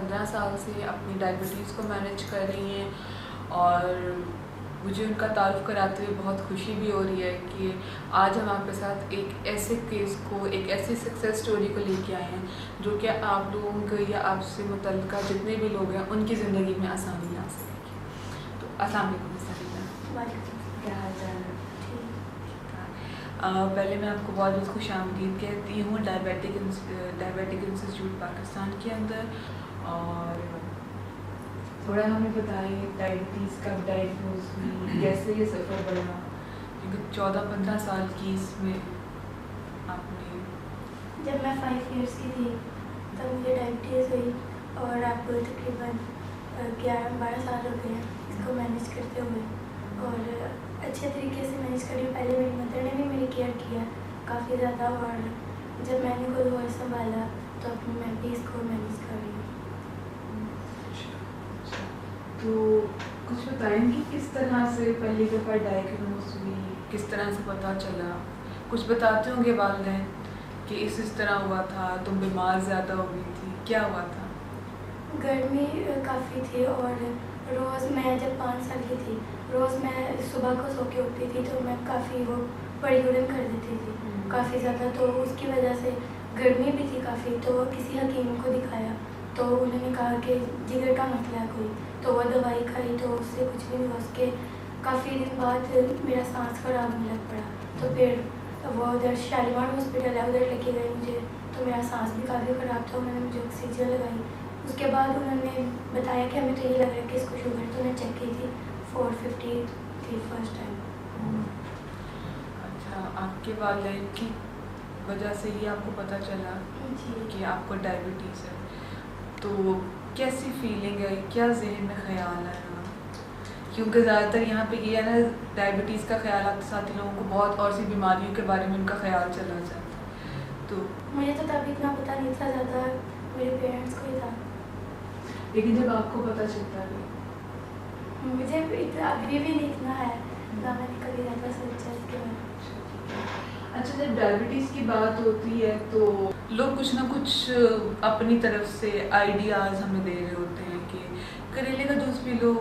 15 سال سے اپنی ڈائبٹیز کو مینیج کر رہی ہیں، اور مجھے ان کا تعارف کراتے ہوئے بہت خوشی بھی ہو رہی ہے کہ آج ہم آپ کے ساتھ ایک ایسے کیس کو، ایک ایسی سکسیس اسٹوری کو لے کے آئے ہیں جو کہ آپ لوگوں کو یا آپ سے متعلقہ جتنے بھی لوگ ہیں ان کی زندگی میں آسانی لا سکے گی۔ تو السلام علیکم سرینا، کیا حال چال ہے؟ پہلے میں آپ کو بہت بہت خوش آمدید کہتی ہوں ڈائبیٹک انسٹیٹیوٹ پاکستان کے اندر۔ اور تھوڑا ہمیں بتائیں ڈائبٹیز کب ڈائگنوز ہوئی، کیسے یہ سفر بڑھا، کیونکہ 14-15 سال کی اس میں آپ نے۔ جب میں 5 ایئرس کی تھی تب مجھے ڈائبٹیز ہوئی، اور آپ کو تقریباً 11-12 سال ہو گئے ہیں اس کو مینیج کرتے ہوئے، اور اچھے طریقے سے مینیج کری۔ پہلے میری مدر نے بھی میری کیئر کیا کافی زیادہ، اور جب میں نے خود اور سنبھالا تو اب میں بھی اس کو مینیج کر رہی ہوں۔ تو کچھ بتائیں گی کس طرح سے پہلی دفعہ ڈائگنوز ہوئی، کس طرح سے پتہ چلا؟ کچھ بتاتے ہوں گے والدین کہ اس طرح ہوا تھا، تم بیمار زیادہ ہو گئی تھی، کیا ہوا تھا؟ گرمی کافی تھی، اور روز میں جب 5 سال کی تھی روز میں صبح کو سو کے اٹھتی تھی تو میں کافی وہ بڑی یورین کر دیتی تھی کافی زیادہ، تو اس کی وجہ سے گرمی بھی تھی کافی، تو کسی حکیم کو دکھایا تو انہوں نے کہا کہ جگر کا مسئلہ ہے کوئی، تو وہ دوائی کھائی تو اس سے کچھ بھی نہیں ہوا۔ اس کے کافی دن بعد میرا سانس خراب ہونے لگ پڑا، تو پھر وہ ادھر شالیمار ہاسپٹل ہے ادھر لے کے گئے مجھے، تو میرا سانس بھی کافی خراب تھا، انہوں نے مجھے آکسیجن لگائی۔ اس کے بعد انہوں نے بتایا کہ ہمیں تو یہ لگ رہا ہے کہ اس کو شوگر، تو انہوں نے چیک کی تھی 450 تھی فرسٹ ٹائم۔ اچھا، آپ کے والدین کی وجہ سے ہی آپ کو پتہ چلا کہ آپ کو ڈائبٹیز ہے، تو کیسی فیلنگ ہے، کیا ذہن میں خیال آیا؟ کیونکہ زیادہ تر یہاں پہ یہ ہے نا، ڈائبٹیز کا خیال آتے ساتھ لوگوں کو بہت اور سی بیماریوں کے بارے میں ان کا خیال چلا جاتا ہے۔ تو مجھے تو تب اتنا پتہ نہیں تھا، زیادہ میرے پیرنٹس کو ہی تھا، لیکن جب آپ کو پتہ چلتا ہے مجھے ابھی بھی نہیں اتنا ہے، نہ میں نے کبھی زیادہ سوچا اس کے بارے میں۔ اچھا، جب ڈائبٹیز کی بات ہوتی ہے تو لوگ کچھ نہ کچھ اپنی طرف سے آئیڈیاز ہمیں دے رہے ہوتے ہیں کہ کریلے کا جوس پی لو،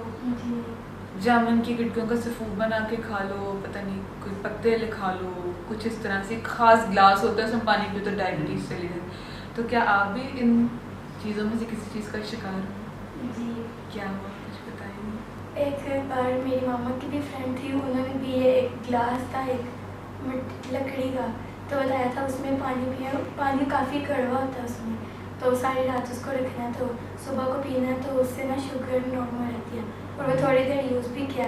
جامن کی گٹکوں کا سفوف بنا کے کھا لو، پتہ نہیں کوئی پتے کھا لو، کچھ اس طرح سے ایک خاص گلاس ہوتا ہے اس میں پانی پی تو ڈائبٹیز چلی جائے۔ تو کیا آپ بھی ان چیزوں میں سے کسی چیز کا شکار ہو؟ جی، کیا ہوا، کچھ بتائیں گے؟ ایک بار میری ماما کی بھی فرینڈ تھی، انہوں نے بھی ایک گلاس تھا ایک لکڑی کا، تو بتایا تھا اس میں پانی پیا، پانی کافی کڑوا ہوتا ہے اس میں، تو ساری رات اس کو رکھنا ہے، تو صبح کو پینا ہے، تو اس سے نا شوگر نارمل رہتی ہے، اور وہ تھوڑی دیر یوز بھی کیا،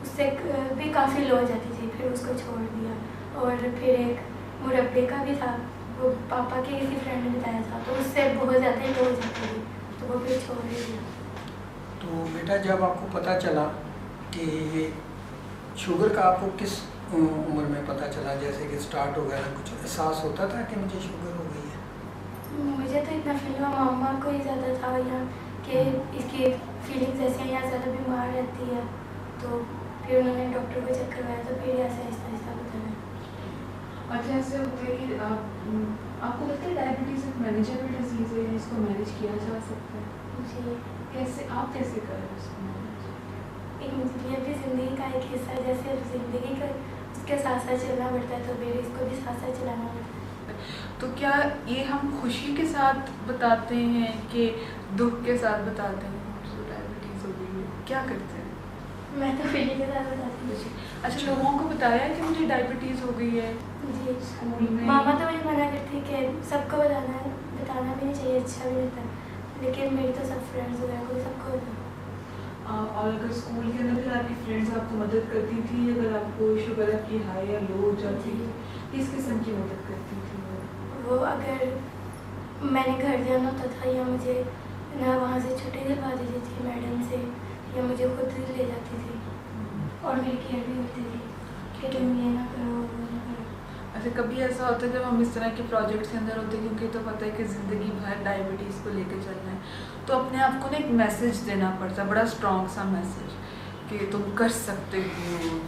اس سے بھی کافی لو ہو جاتی تھی، پھر اس کو چھوڑ دیا۔ اور پھر ایک مربے کا بھی تھا، وہ پاپا کے کسی فرینڈ نے بتایا تھا، تو اس سے بہت زیادہ لو ہو جاتی تھی، تو وہ پھر چھوڑ ہی دیا۔ تو بیٹا جب آپ کو پتہ چلا کہ شوگر کا آپ کو کس عمر میں پتہ چلا، جیسے کہ اسٹارٹ ہو گیا، کچھ احساس ہوتا تھا کہ مجھے شوگر ہو گئی ہے؟ مجھے تو اتنا فیل ہوا، ماما کو ہی زیادہ تھا یہاں کہ اس کی فیلنگس ایسے ہیں، یہاں زیادہ بیمار رہتی ہے، تو پھر انہوں نے ڈاکٹر کو چیک کروایا، تو پھر ایسے آہستہ آہستہ پتہ لگا۔ اچھا، ایسے ہوتا ہے کہ آپ کو لگتا ہے ڈائبٹیز ایک مینیجیبل ڈیزیز ہے، اس کو مینیج کیا جا سکتا ہے؟ جی، کیسے، آپ کیسے کر رہے ہیں اس کو مینیج؟ یہ بھی زندگی کا ایک حصہ ہے، جیسے زندگی کا اس کے ساتھ ساتھ چلنا پڑتا ہے، تو پھر اس کو بھی ساتھ ساتھ چلانا پڑتا ہے۔ تو کیا یہ ہم خوشی کے ساتھ بتاتے ہیں کہ دکھ کے ساتھ بتاتے ہیں مجھے ڈائبٹیز ہو گئی ہے، کیا کرتے ہیں؟ میں تو خوشی کے ساتھ بتاتی ہوں۔ اچھا، لوگوں کو بتایا کہ مجھے ڈائبٹیز ہو گئی ہے؟ جی، اسکول میں ماما تو مجھے منع کرتی کہ سب کو بتانا بھی نہیں چاہیے، اچھا بھی ہوتا ہے، لیکن میری تو سب فرینڈز وغیرہ کو سب کو بتا۔ اور اگر اسکول کے اندر بھی آپ کی فرینڈز آپ کو مدد کرتی تھی، اگر آپ کو شوگر آپ کی ہائی یا لو ہو جاتی تھی، کس قسم کی مدد کرتی تھی وہ اگر میں نے گھر جانا ہوتا تھا یا مجھے نہ وہاں سے چھٹی دلوا دیتی تھی میڈم سے، یا مجھے خود لے جاتی تھی، اور میری کیئر بھی ہوتی تھی کہ تم یہ نہ کرو وہ نہ کرو۔ اچھا، کبھی ایسا ہوتا ہے جب ہم اس طرح کے پروجیکٹس کے اندر ہوتے ہیں، کیونکہ تو پتہ ہے کہ زندگی بھر ڈائبٹیز کو لے کے چلنا ہے، تو اپنے آپ کو نا ایک میسیج دینا پڑتا ہے، بڑا اسٹرانگ سا میسیج کہ تم کر سکتے ہو،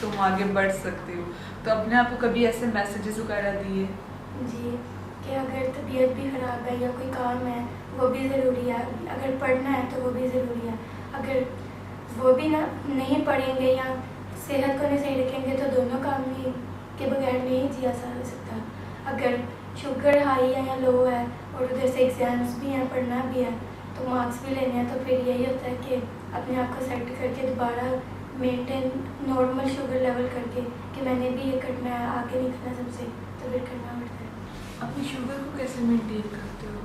تم آگے بڑھ سکتے ہو، تو اپنے آپ کو کبھی ایسے میسیجز وغیرہ دیے؟ جی، کہ اگر طبیعت بھی خراب ہے یا کوئی کام ہے وہ بھی ضروری ہے, اگر پڑھنا ہے تو وہ بھی ضروری ہے. اگر وہ بھی نہیں پڑھیں گے یا صحت کو نہیں صحیح رکھیں گے تو دونوں کام بھی کے بغیر نہیں جیا جا سکتا. اگر شوگر ہائی ہے یا لو ہے اور ادھر سے ایگزامس بھی ہیں, پڑھنا بھی ہے, تو مارکس بھی لینے ہیں, تو پھر یہی ہوتا ہے کہ اپنے آپ کو سیٹ کر کے دوبارہ مینٹین نارمل شوگر لیول کر کے کہ میں نے بھی یہ کرنا ہے, آگے نکلنا سب سے, تو پھر کرنا پڑتا ہے. اپنی شوگر کو کیسے مینٹین کرتے ہو؟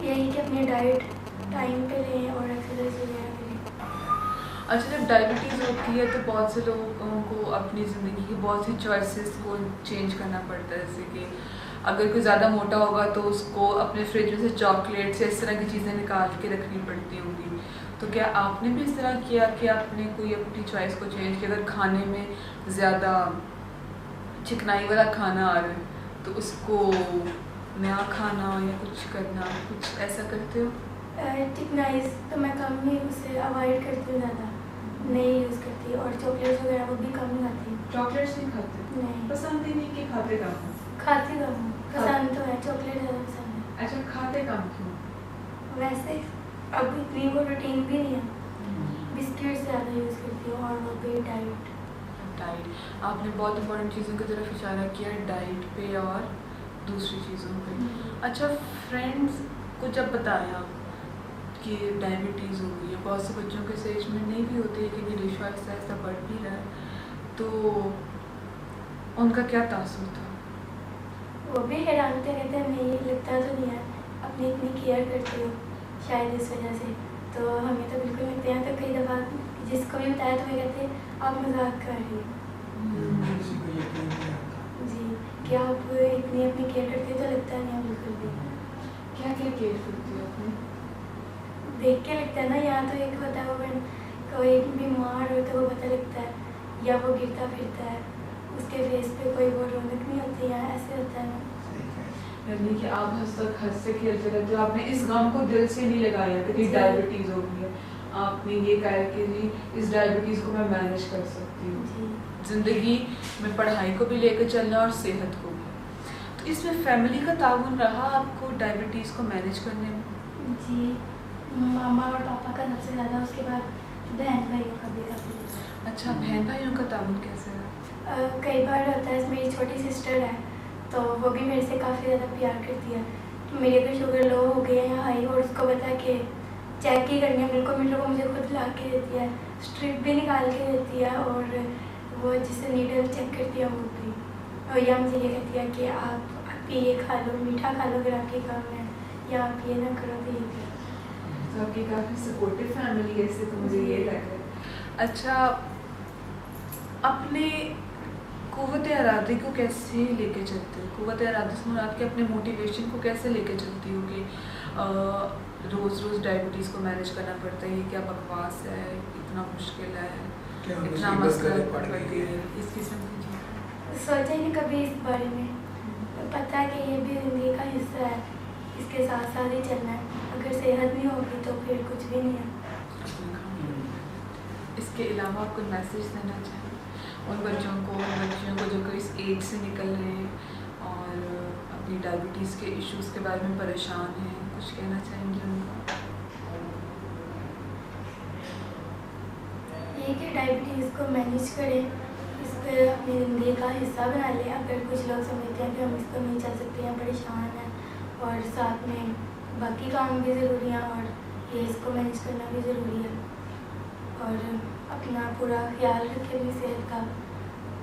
یہی کہ اپنی ڈائٹ ٹائم پہ لیں اور ایکسرسائز وغیرہ کریں. اچھا, جب ڈائبٹیز ہوتی ہے تو بہت سے لوگوں کو اپنی زندگی کی بہت سی چوائسیز کو چینج کرنا پڑتا ہے. جیسے کہ اگر کوئی زیادہ موٹا ہوگا تو اس کو اپنے فریج میں سے چاکلیٹس یا اس طرح کی چیزیں نکال کے رکھنی پڑتی ہوں گی. تو کیا آپ نے بھی اس طرح کیا کہ آپ نے کوئی اپنی چوائس کو چینج کیا؟ اگر کھانے میں زیادہ چکنائی والا کھانا آ رہا ہے تو اس کو نیا کھانا یا کچھ کرنا, کچھ ایسا کرتے ہو؟ چکنائز تو میں کم ہی اسے اوائڈ کرتی ہوں, زیادہ نہیں یوز کرتی. اور چاکلیٹس وغیرہ وہ بھی کم کھاتی ہوں. چاکلیٹس نہیں کھاتے؟ نہیں, پسند ہی نہیں کہ کھاتے کم ہو؟ کھاتی کم ہوں, پسند تو ہے, چاکلیٹ زیادہ پسند ہے. اچھا, کھاتے کم کیوں؟ ویسے اب اتنی وہ روٹین بھی نہیں ہے, بسکٹ زیادہ یوز کرتی ہوں. اور وہ بھی ڈائٹ. آپ نے بہت امپورٹنٹ چیزوں کی طرف اشارہ کیا, ڈائٹ پہ اور دوسری چیزوں پہ. اچھا, فرینڈس کو جب بتایا کہ ڈائبٹیز ہو گئی ہے, بہت سے بچوں کے سیج میں نہیں بھی ہوتی ہے کہ یہ ریشو آہستہ آہستہ بڑھ بھی رہا ہے, تو ان کا کیا تاثر تھا؟ وہ بھی حیران ہوتے رہتے ہیں, نہیں لگتا تو نہیں ہے, اپنی اتنی کیئر کرتے ہو شاید اس وجہ سے. تو ہمیں تو بالکل لگتے ہیں, تو کئی دفعہ جس کو بھی بتایا تو وہ کہتے ہیں آپ مذاق کر رہی ہیں. جی, کہ آپ اتنی اپنی کیئر کرتے ہو, تو لگتا نہیں ہے بالکل بھی. کیا کیا کیئر کرتی ہو اپنی؟ دیکھ کے لگتا ہے نا, یہاں تو ایک ہوتا ہے وہ کوئی بیمار ہو تو وہ پتہ لگتا ہے, یا وہ گرتا پھرتا ہے اس کے فیس پہ کوئی وہ رونق نہیں ہوتی ہے, ایسے ہوتا ہے نا. یعنی کہ آپ ہنستے کھیلتے رہتے ہو, آپ نے اس غم کو دل سے نہیں لگایا کہ ڈائبٹیز ہو گئی ہے, آپ نے یہ کہا کہ جی اس ڈائبٹیز کو میں مینیج کر سکتی ہوں, زندگی میں پڑھائی کو بھی لے کے چلنا اور صحت کو بھی. تو اس میں فیملی کا تعاون رہا آپ کو ڈائبٹیز کو مینیج کرنے میں؟ جی, ماما اور پاپا کا سب سے زیادہ, اس کے بعد بہن بھائیوں کا بھی کافی. اچھا, بہن بھائیوں کا تعاون کیسے رہا؟ کئی بار ہوتا ہے, میری چھوٹی سسٹر ہے تو وہ بھی میرے سے کافی زیادہ پیار کرتی ہے. میری اگر شوگر لو ہو گئی ہے یا ہائی, اور اس کو پتا ہے کہ چیک ہی کرنی ہے بالکل, وہ مجھے خود لا کے دیتی ہے, اسٹرپ بھی نکال کے دیتی ہے, اور وہ جسے نیڈل چیک کرتی ہے وہ بھی. اور یا مجھے یہ کہتی ہے کہ آپ یہ کھا لو, میٹھا کھا لو اگر آپ کے کام ہے, یا آپ یہ نہ کرو تو یہ کرو. تو آپ کی کافی سپورٹیو فیملی ہے, ایسے تو مجھے یہ لگ رہا ہے. اچھا, اپنے قوت ارادی کو کیسے لے کے چلتے ہو؟ قوت ارادی سے مراد کے اپنے موٹیویشن کو کیسے لے کے چلتی ہو کہ روز روز ڈائبٹیز کو مینیج کرنا پڑتا ہے, یہ کیا بکواس ہے, اتنا مشکل ہے, اتنا مسئلہ پڑ گئی ہے, اس قسم کی چیزیں سوچا ہی نہیں کبھی اس بارے میں. پتہ ہے کہ یہ بھی زندگی کا حصہ ہے, اس کے ساتھ ساتھ ہی چلنا ہے. اگر صحت نہیں ہوگی تو پھر کچھ بھی نہیں ہے. اس کے علاوہ آپ کو میسیج دینا چاہیں ان بچوں کو جو کہ اس ایج سے نکل رہے ہیں اور اپنی ڈائبٹیز کے ایشوز کے بارے میں پریشان ہیں, کچھ کہنا چاہیں گے ان کو؟ یہ کہ ڈائبٹیز کو مینیج کریں, اس کو اپنی زندگی کا حصہ بنا لیں. اگر کچھ لوگ سمجھتے ہیں کہ ہم اس کو نہیں چل سکتے ہیں, پریشان ہیں, اور ساتھ میں باقی کام بھی ضروری ہیں, اور یہ اس کو مینیج کرنا بھی ضروری ہے, اور اپنا پورا خیال رکھیں اپنی صحت کا.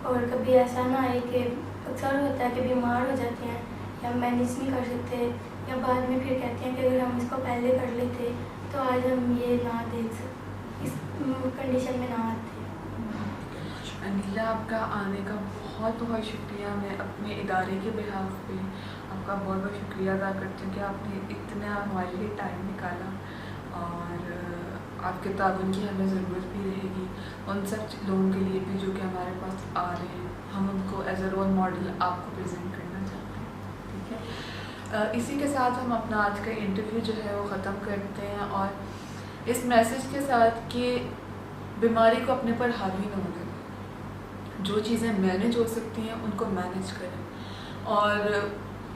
اور کبھی ایسا نہ آئے کہ اکثر ہوتا ہے کہ بیمار ہو جاتے ہیں یا مینیج نہیں کر سکتے, یا بعد میں پھر کہتے ہیں کہ اگر ہم اس کو پہلے کر لیتے تو آج ہم یہ نہ دیکھ سکتے, اس کنڈیشن میں نہ آتے. انیلا, آپ کا آنے کا بہت بہت شکریہ. میں اپنے ادارے کے بہاف پہ آپ کا بہت بہت شکریہ ادا کرتی ہوں کہ آپ نے اتنا ہمارے لیے ٹائم نکالا, اور آپ کے تعاون کی ہمیں ضرورت بھی رہے گی. ان سب لوگوں کے لیے بھی جو کہ ہمارے پاس آ رہے ہیں, ہم ان کو ایز اے رول ماڈل آپ کو پریزنٹ کرنا چاہتے ہیں. ٹھیک ہے, اسی کے ساتھ ہم اپنا آج کا انٹرویو جو ہے وہ ختم کرتے ہیں, اور اس میسیج کے ساتھ کہ بیماری کو اپنے پر حاوی نہ ہونے دیں. جو چیزیں مینیج ہو سکتی ہیں ان کو مینیج کریں, اور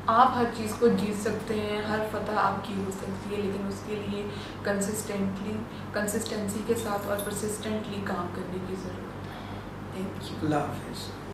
آپ ہر چیز کو جیت سکتے ہیں, ہر فتح آپ کی ہو سکتی ہے, لیکن اس کے لیے کنسسٹنسی کے ساتھ اور پرسسٹنٹلی کام کرنے کی ضرورت ہے. Thank you. اللہ حافظ.